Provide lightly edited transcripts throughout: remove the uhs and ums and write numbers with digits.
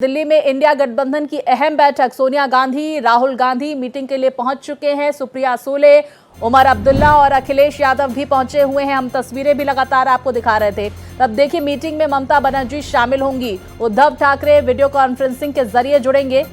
दिल्ली में इंडिया गठबंधन की अहम बैठक, सोनिया गांधी, राहुल गांधी मीटिंग के लिए पहुंच चुके हैं। सुप्रिया सूले, उमर अब्दुल्ला और अखिलेश यादव भी पहुंचे हुए हैं। हम तस्वीरें भी लगातार आपको दिखा रहे थे। तब देखिए, मीटिंग में ममता बनर्जी शामिल होंगी। उद्धव ठाकरे वीडियो कॉन्फ्रेंसिंग के जरिए जुड़ेंगे।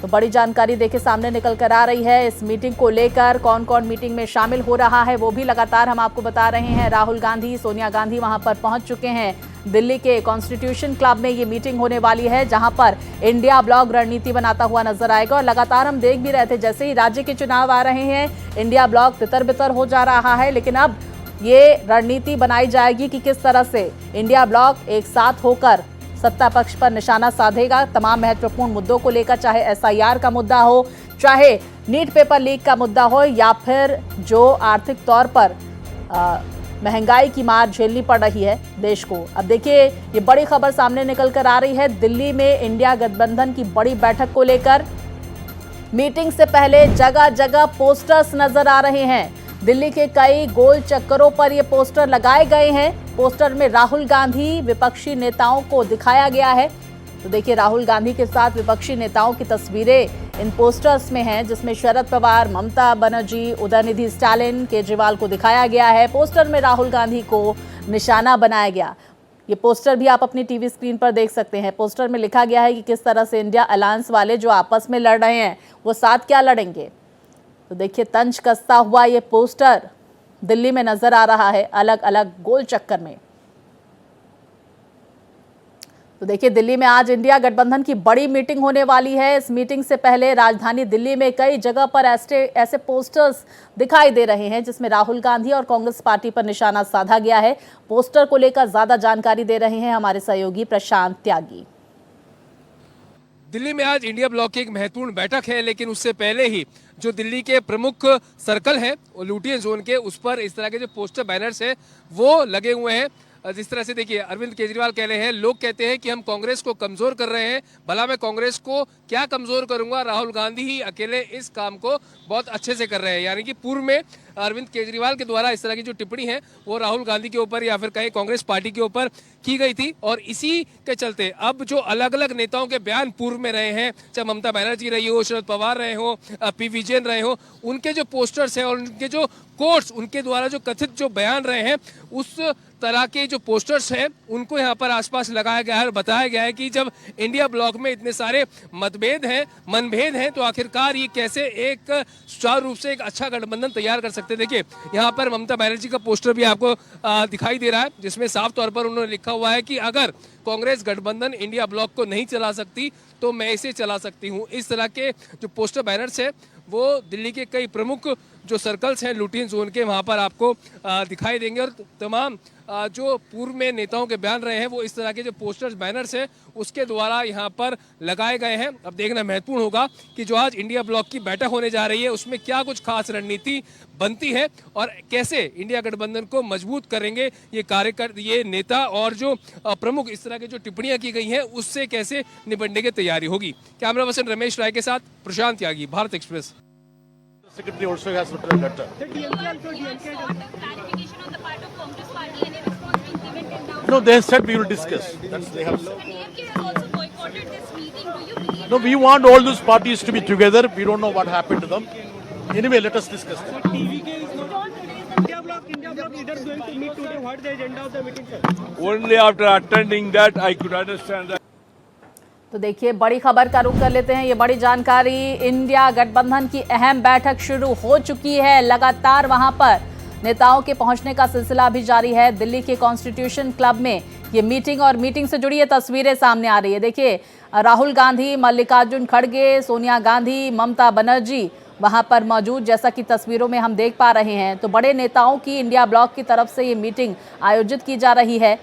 तो बड़ी जानकारी देखिए सामने निकल कर आ रही है। इस मीटिंग को लेकर कौन कौन मीटिंग में शामिल हो रहा है वो भी लगातार हम आपको बता रहे हैं। राहुल गांधी, सोनिया गांधी वहां पर पहुंच चुके हैं। दिल्ली के कॉन्स्टिट्यूशन क्लब में ये मीटिंग होने वाली है, जहां पर इंडिया ब्लॉक रणनीति बनाता हुआ नजर आएगा। और लगातार हम देख भी रहे थे, जैसे ही राज्य के चुनाव आ रहे हैं, इंडिया ब्लॉक तितर बितर हो जा रहा है। लेकिन अब ये रणनीति बनाई जाएगी कि किस तरह से इंडिया ब्लॉक एक साथ होकर सत्ता पक्ष पर निशाना साधेगा। तमाम महत्वपूर्ण मुद्दों को लेकर, चाहे एसआईआर का मुद्दा हो, चाहे नीट पेपर लीक का मुद्दा हो, या फिर जो आर्थिक तौर पर महंगाई की मार झेलनी पड़ रही है देश को। अब देखिए, ये बड़ी खबर सामने निकल कर आ रही है। दिल्ली में इंडिया गठबंधन की बड़ी बैठक को लेकर मीटिंग से पहले जगह जगह पोस्टर्स नजर आ रहे हैं। दिल्ली के कई गोल चक्करों पर ये पोस्टर लगाए गए हैं। पोस्टर में राहुल गांधी, विपक्षी नेताओं को दिखाया गया है। तो देखिए, राहुल गांधी के साथ विपक्षी नेताओं की तस्वीरें इन पोस्टर्स में हैं, जिसमें शरद पवार, ममता बनर्जी, उदयनिधि स्टालिन, केजरीवाल को दिखाया गया है। पोस्टर में राहुल गांधी को निशाना बनाया गया। ये पोस्टर भी आप अपनी टीवी स्क्रीन पर देख सकते हैं। पोस्टर में लिखा गया है कि किस तरह से इंडिया अलायंस वाले जो आपस में लड़ रहे हैं, वो साथ क्या लड़ेंगे। तो देखिए, तंज कसता हुआ ये पोस्टर दिल्ली में नजर आ रहा है, अलग अलग गोल चक्कर में। तो देखिए, दिल्ली में आज इंडिया गठबंधन की बड़ी मीटिंग होने वाली है। इस मीटिंग से पहले राजधानी दिल्ली में कई जगह पर ऐसे पोस्टर्स दिखाई दे रहे हैं, जिसमें राहुल गांधी और कांग्रेस पार्टी पर निशाना साधा गया है। पोस्टर को लेकर ज्यादा जानकारी दे रहे हैं हमारे सहयोगी प्रशांत त्यागी। दिल्ली में आज इंडिया ब्लॉक की एक महत्वपूर्ण बैठक है, लेकिन उससे पहले ही जो दिल्ली के प्रमुख सर्कल है लुटियन जोन के, उस पर इस तरह के जो पोस्टर बैनर्स हैं वो लगे हुए हैं। जिस तरह से देखिए, अरविंद केजरीवाल कह रहे हैं, लोग कहते हैं कि हम कांग्रेस को कमजोर कर रहे हैं। भला मैं कांग्रेस को क्या कमजोर करूंगा, राहुल गांधी ही अकेले इस काम को बहुत अच्छे से कर रहे हैं। यानी कि पूर्व में अरविंद केजरीवाल के द्वारा इस तरह की जो टिप्पणी है वो राहुल गांधी के ऊपर या फिर कहीं कांग्रेस पार्टी के ऊपर की गई थी। और इसी के चलते अब जो अलग अलग नेताओं के बयान पूर्व में रहे हैं, चाहे ममता बनर्जी रही हो, शरद पवार रहे हो, पी विजयन रहे हो, उनके जो पोस्टर्स हैं और उनके जो कोट्स, उनके द्वारा जो कथित जो बयान रहे हैं, उस तरह के जो पोस्टर्स हैं उनको यहाँ पर आसपास लगाया गया है और बताया गया है कि जब इंडिया ब्लॉक में इतने सारे मतभेद हैं, मनभेद हैं, तो आखिरकार ये कैसे एक सुचारू रूप से एक अच्छा गठबंधन तैयार कर सकते हैं। देखिए, यहाँ पर ममता बनर्जी का पोस्टर भी आपको दिखाई दे रहा है, जिसमें साफ तौर पर उन्होंने लिखा हुआ है कि अगर कांग्रेस गठबंधन इंडिया ब्लॉक को नहीं चला सकती तो मैं इसे चला सकती हूँ। इस तरह के जो पोस्टर बैनर्स है वो दिल्ली के कई प्रमुख जो सर्कल्स हैं लुटियन जोन के, वहाँ पर आपको दिखाई देंगे। और तमाम जो पूर्व में नेताओं के बयान रहे हैं वो इस तरह के जो पोस्टर्स बैनर्स हैं उसके द्वारा यहाँ पर लगाए गए हैं। अब देखना महत्वपूर्ण होगा कि जो आज इंडिया ब्लॉक की बैठक होने जा रही है उसमें क्या कुछ खास रणनीति बनती है और कैसे इंडिया गठबंधन को मजबूत करेंगे ये नेता, और जो प्रमुख इस तरह की जो टिप्पणियां की गई हैं उससे कैसे निपटने की तैयारी होगी। कैमरा पर्सन रमेश राय के साथ Prashant Tyagi, Bharat Express. Secretary also has written a letter. No, they said we will discuss. They have. No, we want all those parties to be together. We don't know what happened to them. Anyway, let us discuss that. India bloc leaders going to meet today. What is the agenda of the meeting, sir? Only after attending that I could understand that. तो देखिए, बड़ी खबर का रुख कर लेते हैं। ये बड़ी जानकारी, इंडिया गठबंधन की अहम बैठक शुरू हो चुकी है। लगातार वहां पर नेताओं के पहुंचने का सिलसिला भी जारी है। दिल्ली के कॉन्स्टिट्यूशन क्लब में ये मीटिंग और मीटिंग से जुड़ी ये तस्वीरें सामने आ रही है। देखिए, राहुल गांधी, मल्लिकार्जुन खड़गे, सोनिया गांधी, ममता बनर्जी वहां पर मौजूद, जैसा कि तस्वीरों में हम देख पा रहे हैं। तो बड़े नेताओं की इंडिया ब्लॉक की तरफ से ये मीटिंग आयोजित की जा रही है।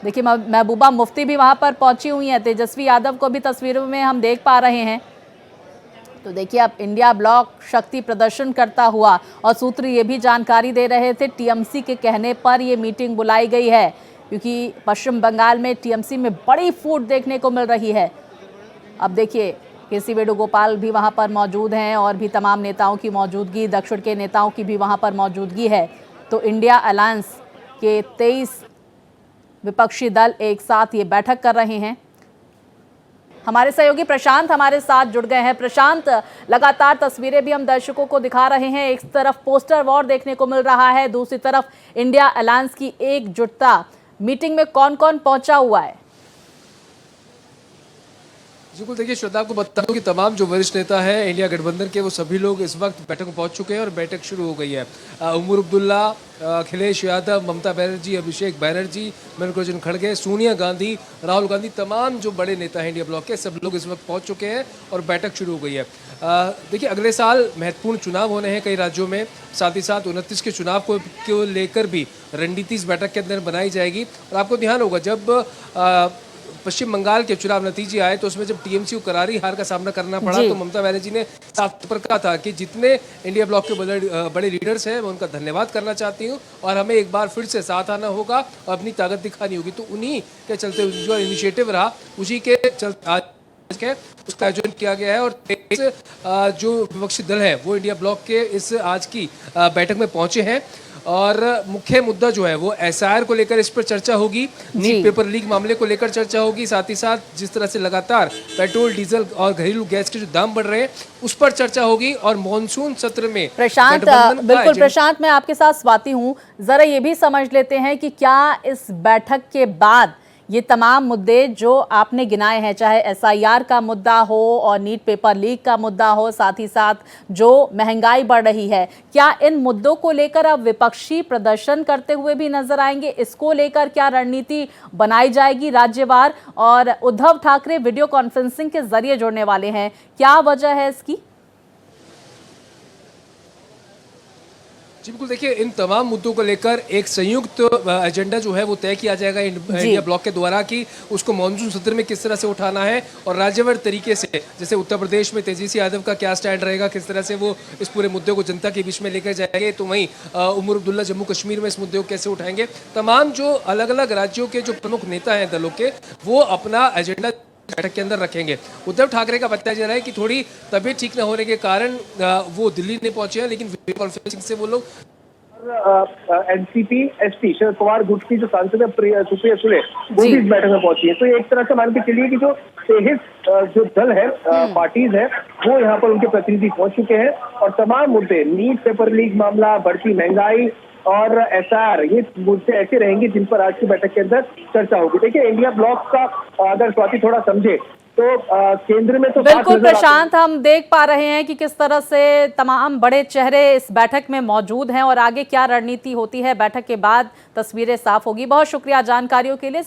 देखिए, महबूबा मुफ्ती भी वहां पर पहुंची हुई हैं। तेजस्वी यादव को भी तस्वीरों में हम देख पा रहे हैं। तो देखिए, अब इंडिया ब्लॉक शक्ति प्रदर्शन करता हुआ, और सूत्र ये भी जानकारी दे रहे थे, टीएमसी के कहने पर ये मीटिंग बुलाई गई है, क्योंकि पश्चिम बंगाल में टीएमसी में बड़ी फूट देखने को मिल रही है। अब देखिए, केसी वेणुगोपाल भी वहां पर मौजूद हैं और भी तमाम नेताओं की मौजूदगी, दक्षिण के नेताओं की भी वहां पर मौजूदगी है। तो इंडिया अलायंस के 23 विपक्षी दल एक साथ ये बैठक कर रहे हैं। हमारे सहयोगी प्रशांत हमारे साथ जुड़ गए हैं। प्रशांत, लगातार तस्वीरें भी हम दर्शकों को दिखा रहे हैं। एक तरफ पोस्टर वॉर देखने को मिल रहा है, दूसरी तरफ इंडिया अलायंस की एकजुटता। मीटिंग में कौन कौन पहुंचा हुआ है? बिल्कुल, देखिए श्रद्धा, आपको बता दूं कि तमाम जो वरिष्ठ नेता है इंडिया गठबंधन के, वो सभी लोग इस वक्त बैठक में पहुंच चुके हैं और बैठक शुरू हो गई है। उमर अब्दुल्ला, अखिलेश यादव, ममता बनर्जी, अभिषेक बैनर्जी, मल्लिकार्जुन खड़गे, सोनिया गांधी, राहुल गांधी, तमाम जो बड़े नेता हैं इंडिया ब्लॉक के, सब लोग इस वक्त पहुंच चुके हैं और बैठक शुरू हो गई है। देखिए, अगले साल महत्वपूर्ण चुनाव होने हैं कई राज्यों में, साथ ही साथ 29 के चुनाव को लेकर भी रणनीति इस बैठक के अंदर बनाई जाएगी। और आपको ध्यान होगा, जब पश्चिम बंगाल के चुनाव नतीजे आए तो उसमें जब टीएमसी को करारी हार का सामना करना पड़ा, तो ममता बनर्जी ने साफ पर कहा था कि जितने इंडिया ब्लॉक के बड़े लीडर्स हैं, मैं उनका धन्यवाद करना चाहती हूँ और हमें एक बार फिर से साथ आना होगा और अपनी ताकत दिखानी होगी। तो उन्हीं के चलते जो इनिशिएटिव रहा, उसी के चलते आज उसका आयोजन किया गया है। और जो विपक्षी दल है वो इंडिया ब्लॉक के इस आज की बैठक में पहुंचे हैं और मुख्य मुद्दा जो है वो एसआईआर को लेकर इस पर चर्चा होगी, नीट पेपर लीक मामले को लेकर चर्चा होगी, साथ ही साथ जिस तरह से लगातार पेट्रोल, डीजल और घरेलू गैस के जो दाम बढ़ रहे हैं उस पर चर्चा होगी। और मॉनसून सत्र में प्रशांत, बिल्कुल प्रशांत, मैं आपके साथ स्वाति हूँ। जरा ये भी समझ लेते हैं कि क्या इस बैठक के बाद ये तमाम मुद्दे जो आपने गिनाए हैं, चाहे एसआईआर का मुद्दा हो और नीट पेपर लीक का मुद्दा हो, साथ ही साथ जो महंगाई बढ़ रही है, क्या इन मुद्दों को लेकर अब विपक्षी प्रदर्शन करते हुए भी नजर आएंगे? इसको लेकर क्या रणनीति बनाई जाएगी राज्यवार? और उद्धव ठाकरे वीडियो कॉन्फ्रेंसिंग के जरिए जुड़ने वाले हैं, क्या वजह है इसकी? जी बिल्कुल, देखिए, इन तमाम मुद्दों को लेकर एक संयुक्त एजेंडा जो है वो तय किया जाएगा इंडिया ब्लॉक के द्वारा कि उसको मॉनसून सत्र में किस तरह से उठाना है और राज्यवार तरीके से, जैसे उत्तर प्रदेश में तेजस्वी यादव का क्या स्टैंड रहेगा, किस तरह से वो इस पूरे मुद्दे को जनता के बीच में लेकर जाएंगे, तो वहीं उमर अब्दुल्ला जम्मू कश्मीर में इस मुद्दे को कैसे उठाएंगे। तमाम जो अलग अलग राज्यों के जो प्रमुख नेता हैं दलों के, वो अपना एजेंडा बैठक के अंदर रखेंगे। उद्धव ठाकरे का बताया जा रहा है कि थोड़ी तबीयत ठीक न होने के कारण वो दिल्ली नहीं पहुंचे हैं, लेकिन वीडियो कॉन्फ्रेंसिंग से वो लोग एनसीपी एसपी शरद पवार गुट की जो सांसद है सुप्रिया सुले, वो भी इस बैठक में पहुंची है। तो ये एक तरह से मान के चलिए कि जो 23 जो दल है, पार्टीज है, वो यहाँ पर उनके प्रतिनिधि पहुंच चुके हैं और तमाम मुद्दे, नीट पेपर लीक मामला, बढ़ती महंगाई और एसआईआर, ये मुद्दे ऐसे रहेंगे जिन पर आज की बैठक के अंदर चर्चा होगी। देखिए, इंडिया ब्लॉक का अगर स्वाति थोड़ा समझे तो केंद्र में तो बिल्कुल प्रशांत, हम देख पा रहे हैं कि किस तरह से तमाम बड़े चेहरे इस बैठक में मौजूद हैं और आगे क्या रणनीति होती है बैठक के बाद तस्वीरें साफ होगी। बहुत शुक्रिया जानकारियों के लिए।